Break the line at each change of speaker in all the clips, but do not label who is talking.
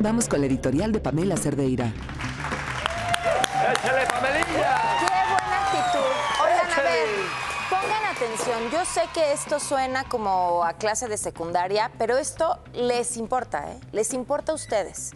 Vamos con la editorial de Pamela Cerdeira.
¡Échale, Pamelilla!
¡Qué buena actitud! Oigan, a
¡Échale!
ver, pongan atención. Yo sé que esto suena como a clase de secundaria, pero esto les importa, ¿eh? Les importa a ustedes.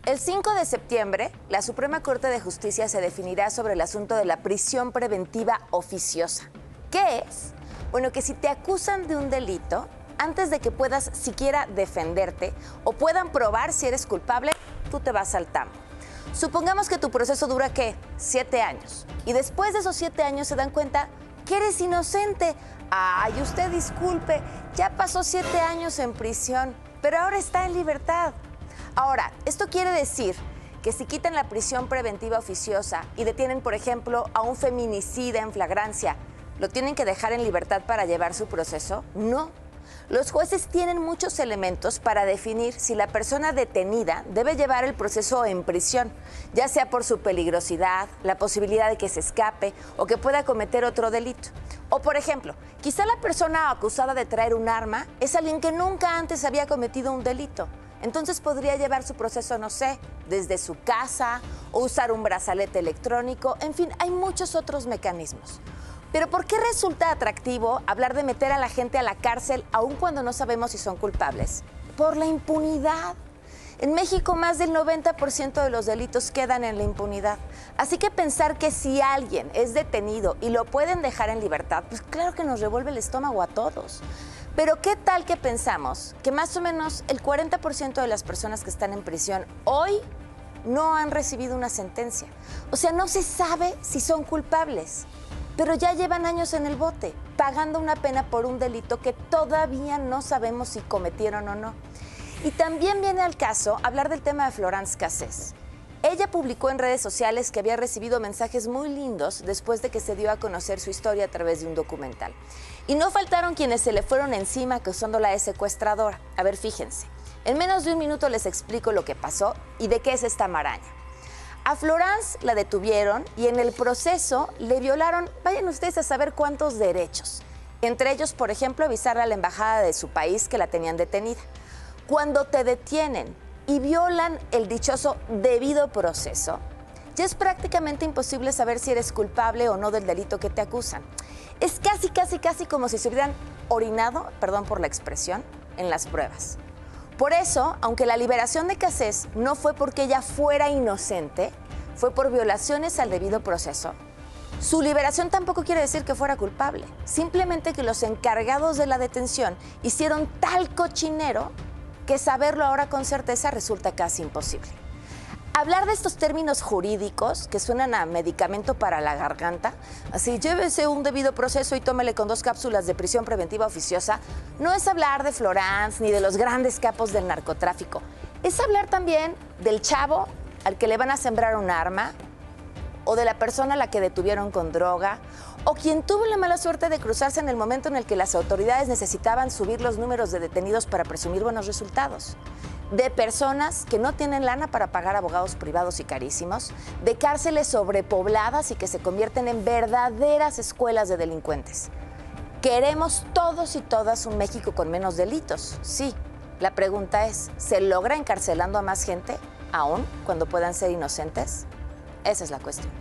El 5 de septiembre, la Suprema Corte de Justicia se definirá sobre el asunto de la prisión preventiva oficiosa. ¿Qué es? Bueno, que si te acusan de un delito, antes de que puedas siquiera defenderte o puedan probar si eres culpable, tú te vas al tambo. Supongamos que tu proceso dura, ¿qué? 7 años. Y después de esos 7 años se dan cuenta que eres inocente. Ay, usted disculpe, ya pasó 7 años en prisión, pero ahora está en libertad. Ahora, esto quiere decir que si quitan la prisión preventiva oficiosa y detienen, por ejemplo, a un feminicida en flagrancia, ¿lo tienen que dejar en libertad para llevar su proceso? No. Los jueces tienen muchos elementos para definir si la persona detenida debe llevar el proceso en prisión, ya sea por su peligrosidad, la posibilidad de que se escape o que pueda cometer otro delito. O, por ejemplo, quizá la persona acusada de traer un arma es alguien que nunca antes había cometido un delito. Entonces podría llevar su proceso, no sé, desde su casa o usar un brazalete electrónico. En fin, hay muchos otros mecanismos. Pero ¿por qué resulta atractivo hablar de meter a la gente a la cárcel aun cuando no sabemos si son culpables? Por la impunidad. En México más del 90% de los delitos quedan en la impunidad. Así que pensar que si alguien es detenido y lo pueden dejar en libertad, pues claro que nos revuelve el estómago a todos. Pero ¿qué tal que pensamos que más o menos el 40% de las personas que están en prisión hoy no han recibido una sentencia? O sea, no se sabe si son culpables, pero ya llevan años en el bote, pagando una pena por un delito que todavía no sabemos si cometieron o no. Y también viene al caso hablar del tema de Florence Cassés. Ella publicó en redes sociales que había recibido mensajes muy lindos después de que se dio a conocer su historia a través de un documental. Y no faltaron quienes se le fueron encima acusándola de secuestradora. A ver, fíjense, en menos de un minuto les explico lo que pasó y de qué es esta maraña. A Florence la detuvieron y en el proceso le violaron, vayan ustedes a saber cuántos derechos. Entre ellos, por ejemplo, avisarle a la embajada de su país que la tenían detenida. Cuando te detienen y violan el dichoso debido proceso, ya es prácticamente imposible saber si eres culpable o no del delito que te acusan. Es casi como si se hubieran orinado, perdón por la expresión, en las pruebas. Por eso, aunque la liberación de Cassés no fue porque ella fuera inocente, fue por violaciones al debido proceso, su liberación tampoco quiere decir que fuera culpable. Simplemente que los encargados de la detención hicieron tal cochinero que saberlo ahora con certeza resulta casi imposible. Hablar de estos términos jurídicos que suenan a medicamento para la garganta, así llévese un debido proceso y tómele con 2 cápsulas de prisión preventiva oficiosa, no es hablar de Florence ni de los grandes capos del narcotráfico. Es hablar también del chavo al que le van a sembrar un arma, o de la persona a la que detuvieron con droga, o quien tuvo la mala suerte de cruzarse en el momento en el que las autoridades necesitaban subir los números de detenidos para presumir buenos resultados. De personas que no tienen lana para pagar abogados privados y carísimos, de cárceles sobrepobladas y que se convierten en verdaderas escuelas de delincuentes. Queremos todos y todas un México con menos delitos, sí. La pregunta es, ¿se logra encarcelando a más gente, aún cuando puedan ser inocentes? Esa es la cuestión.